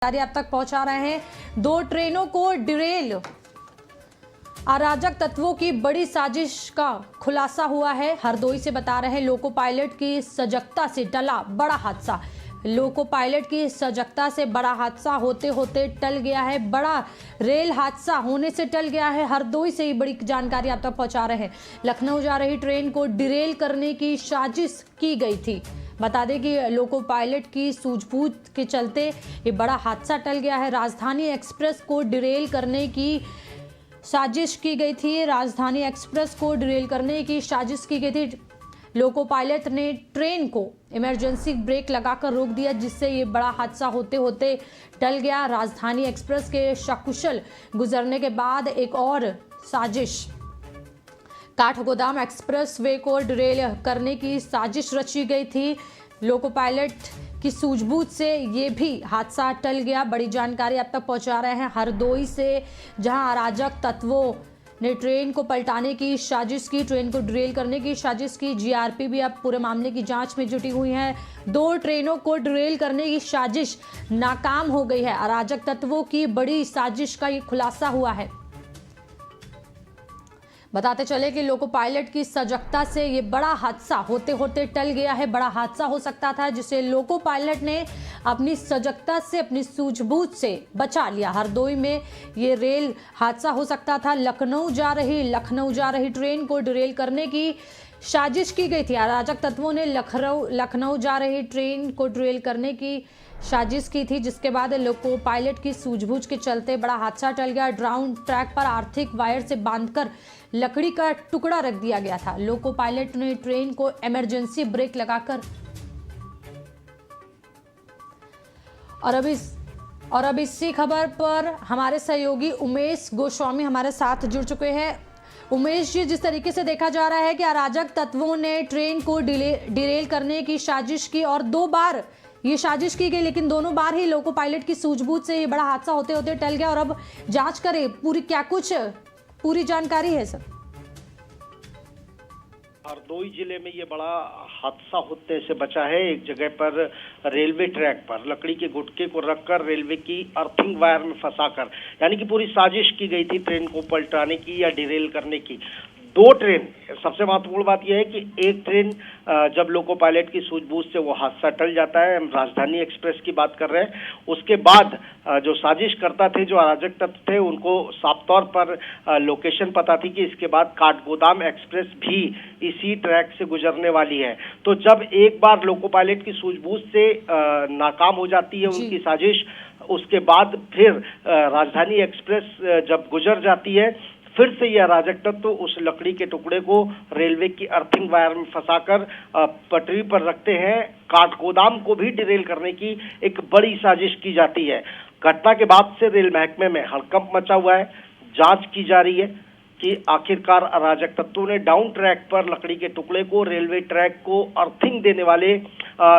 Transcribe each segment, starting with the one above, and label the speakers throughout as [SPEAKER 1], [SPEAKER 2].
[SPEAKER 1] आप तक पहुंचा रहे हैं। 2 ट्रेनों को डिरेल, अराजक तत्वों की बड़ी साजिश का खुलासा हुआ है। हरदोई से बता रहे हैं, लोको पायलट की सजगता से टला बड़ा हादसा। लोको पायलट की सजगता से बड़ा हादसा होते होते टल गया है। बड़ा रेल हादसा होने से टल गया है। हरदोई से ही बड़ी जानकारी आप तक पहुंचा रहे हैं। लखनऊ जा रही ट्रेन को डिरेल करने की साजिश की गई थी। बता दें कि लोको पायलट की सूझबूझ के चलते ये बड़ा हादसा टल गया है। राजधानी एक्सप्रेस को डिरेल करने की साजिश की गई थी। राजधानी एक्सप्रेस को डिरेल करने की साजिश की गई थी। लोको पायलट ने ट्रेन को इमरजेंसी ब्रेक लगाकर रोक दिया, जिससे ये बड़ा हादसा होते होते टल गया। राजधानी एक्सप्रेस के सकुशल गुजरने के बाद एक और साजिश, काठगोदाम एक्सप्रेस वे को डिरेल करने की साजिश रची गई थी। लोको पायलट की सूझबूझ से ये भी हादसा टल गया। बड़ी जानकारी आप तक पहुंचा रहे हैं हरदोई से, जहां अराजक तत्वों ने ट्रेन को पलटाने की साजिश की, ट्रेन को डिरेल करने की साजिश की। जीआरपी भी अब पूरे मामले की जांच में जुटी हुई है। 2 ट्रेनों को डिरेल करने की साजिश नाकाम हो गई है। अराजक तत्वों की बड़ी साजिश का ये खुलासा हुआ है। बताते चले कि लोको पायलट की सजगता से ये बड़ा हादसा होते होते टल गया है। बड़ा हादसा हो सकता था, जिसे लोको पायलट ने अपनी सजगता से, अपनी सूझबूझ से बचा लिया। हरदोई में ये रेल हादसा हो सकता था। लखनऊ जा रही ट्रेन को डिरेल करने की साजिश की गई थी। अराजक तत्वों ने लखनऊ जा रही ट्रेन को डिरेल करने की साजिश की थी, जिसके बाद लोको पायलट की सूझबूझ के चलते बड़ा हादसा टल गया। डाउन ट्रैक पर आर्थिक वायर से बांधकर लकड़ी का टुकड़ा रख दिया गया था। लोको पायलट ने ट्रेन को इमरजेंसी ब्रेक लगाकर और अब इसी खबर पर हमारे सहयोगी उमेश गोस्वामी हमारे साथ जुड़ चुके हैं। उमेश जी, जिस तरीके से देखा जा रहा है कि अराजक तत्वों ने ट्रेन को डिरेल करने की साजिश की और 2 बार ये साजिश की गई, लेकिन दोनों बार ही लोको पायलट की सूझबूझ से ये बड़ा हादसा होते होते टल गया। और अब जांच करें पूरी जानकारी है सर।
[SPEAKER 2] हरदोई जिले में ये बड़ा हादसा होने से बचा है। एक जगह पर रेलवे ट्रैक पर लकड़ी के गुटके को रखकर रेलवे की अर्थिंग वायर में फंसाकर, यानी कि पूरी साजिश की गई थी ट्रेन को पलटाने की या डिरेल करने की। 2 ट्रेन, सबसे महत्वपूर्ण बात यह है कि एक ट्रेन जब लोको पायलट की सूझबूझ से वो हादसा टल जाता है, हम राजधानी एक्सप्रेस की बात कर रहे हैं, उसके बाद जो साजिश करता थे, जो अराजक तत्व थे, उनको साफ तौर पर लोकेशन पता थी कि इसके बाद काठगोदाम एक्सप्रेस भी इसी ट्रैक से गुजरने वाली है। तो जब एक बार लोको पायलट की सूझबूझ से नाकाम हो जाती है उनकी साजिश, उसके बाद फिर राजधानी एक्सप्रेस जब गुजर जाती है, फिर से यह अराजक तत्व उस लकड़ी के टुकड़े को रेलवे की अर्थिंग वायर में फंसाकर पटरी पर रखते हैं। काठगोदाम को भी डिरेल करने की एक बड़ी साजिश की जाती है। घटना के बाद से रेल महकमे में हड़कंप मचा हुआ है। जांच की जा रही है कि आखिरकार अराजक तत्वों ने डाउन ट्रैक पर लकड़ी के टुकड़े को रेलवे ट्रैक को अर्थिंग देने वाले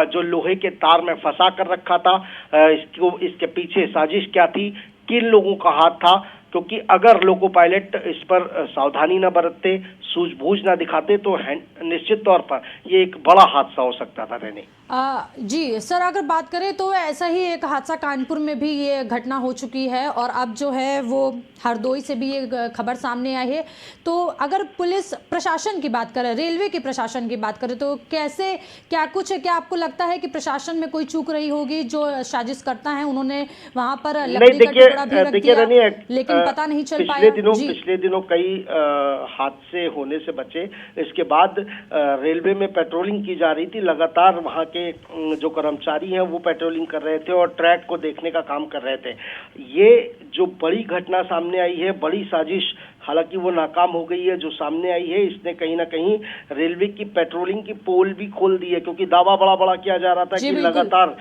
[SPEAKER 2] जो लोहे के तार में फंसा कर रखा था, इसके पीछे साजिश क्या थी, किन लोगों का हाथ था। क्योंकि अगर लोको पायलट इस पर सावधानी न बरतते, सूझबूझ न दिखाते, तो निश्चित तौर पर ये एक बड़ा हादसा हो सकता था। रहने
[SPEAKER 1] जी सर, अगर बात करें तो ऐसा ही एक हादसा कानपुर में भी ये घटना हो चुकी है, और अब जो है वो हरदोई से भी ये खबर सामने आई है। तो अगर पुलिस प्रशासन की बात करें, रेलवे के प्रशासन की बात करें, तो कैसे क्या आपको लगता है कि प्रशासन में कोई चूक रही होगी? जो साजिश करता है उन्होंने वहां पर लकड़ी का टुकड़ा भी रख दिया, लेकिन पता नहीं चल पाया।
[SPEAKER 2] पिछले दिनों कई हादसे होने से बचे। इसके बाद रेलवे में पेट्रोलिंग की जा रही थी। लगातार वहां के जो कर्मचारी हैं वो पेट्रोलिंग कर रहे थे और ट्रैक को देखने का काम कर रहे थे। ये जो बड़ी घटना सामने आई है, बड़ी साजिश, हालांकि वो नाकाम हो गई है, जो सामने आई है, इसने कहीं ना कहीं रेलवे की पेट्रोलिंग की पोल भी खोल दी है। क्योंकि दावा बड़ा बड़ा किया जा रहा था कि लगातार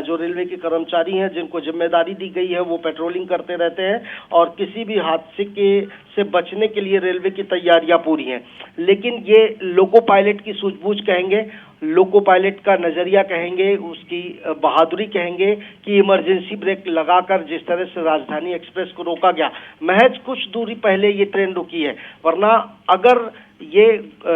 [SPEAKER 2] जो रेलवे के कर्मचारी हैं, जिनको जिम्मेदारी दी गई है, वो पेट्रोलिंग करते रहते हैं और किसी भी हादसे से बचने के लिए रेलवे की तैयारियां पूरी हैं। लेकिन ये लोको पायलट की सूझबूझ कहेंगे, लोको पायलट का नजरिया कहेंगे, उसकी बहादुरी कहेंगे कि इमरजेंसी ब्रेक लगाकर जिस तरह से राजधानी एक्सप्रेस को रोका गया, महज कुछ दूरी पहले ये ट्रेन रुकी है। वरना अगर ये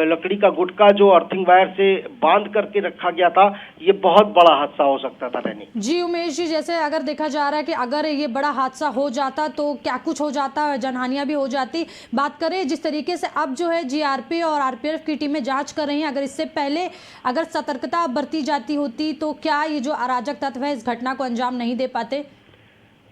[SPEAKER 2] लकड़ी का गुटका जो अर्थिंग वायर से बांध करके रखा गया था, ये बहुत बड़ा हादसा हो सकता था। रैनी
[SPEAKER 1] जी उमेश जी, जैसे अगर देखा जा रहा है कि अगर ये बड़ा हादसा हो जाता तो क्या कुछ हो जाता, जनहानियां भी हो जाती। बात करें जिस तरीके से अब जो है जीआरपी और आरपीएफ की टीमें जांच कर रही हैं, अगर इससे पहले अगर सतर्कता बरती जाती होती तो क्या ये जो अराजक तत्व है इस घटना को अंजाम नहीं दे पाते?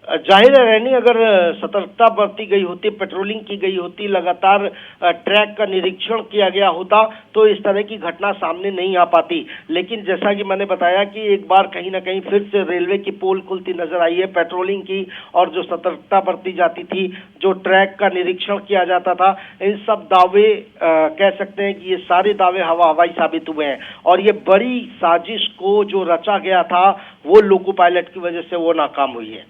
[SPEAKER 2] जाहिर है रैनी, अगर सतर्कता बरती गई होती, पेट्रोलिंग की गई होती, लगातार ट्रैक का निरीक्षण किया गया होता तो इस तरह की घटना सामने नहीं आ पाती। लेकिन जैसा कि मैंने बताया कि एक बार कहीं ना कहीं फिर से रेलवे की पोल खुलती नजर आई है, पेट्रोलिंग की और जो सतर्कता बरती जाती थी, जो ट्रैक का निरीक्षण किया जाता था, इन सब दावे कह सकते हैं कि ये सारे दावे हवा हवाई साबित हुए हैं। और ये बड़ी साजिश को जो रचा गया था वो लोको पायलट की वजह से वो नाकाम हुई है।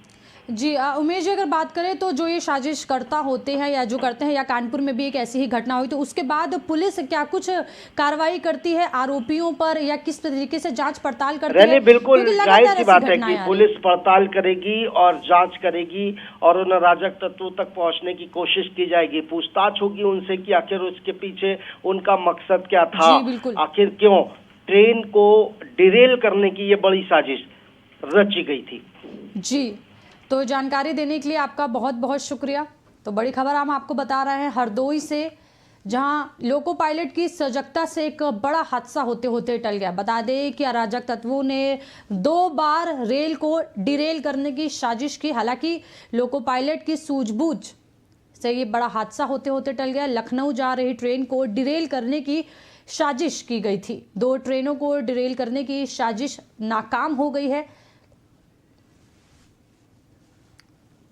[SPEAKER 1] जी उमेश जी, अगर बात करें तो जो ये साजिश करता होते हैं या जो करते हैं, या कानपुर में भी एक ऐसी ही घटना हुई, तो उसके बाद पुलिस क्या कुछ कार्रवाई करती है आरोपियों पर या किस तरीके से जांच पड़ताल करती है?
[SPEAKER 2] बिल्कुल जाहिर सी बात है कि पुलिस पड़ताल करेगी और जांच करेगी और उन अराजक तत्वों तक पहुंचने की कोशिश की जाएगी। पूछताछ होगी उनसे कि आखिर उसके पीछे उनका मकसद क्या था, आखिर क्यों ट्रेन को डिरेल करने की ये बड़ी साजिश रची गई थी।
[SPEAKER 1] जी, तो जानकारी देने के लिए आपका बहुत बहुत शुक्रिया। तो बड़ी खबर हम आपको बता रहे हैं हरदोई से, जहां लोको पायलट की सजगता से एक बड़ा हादसा होते होते टल गया। बता दें कि अराजक तत्वों ने 2 बार रेल को डिरेल करने की साजिश की। हालांकि लोको पायलट की सूझबूझ से ये बड़ा हादसा होते होते टल गया। लखनऊ जा रही ट्रेन को डिरेल करने की साजिश की गई थी। 2 ट्रेनों को डिरेल करने की साजिश नाकाम हो गई है।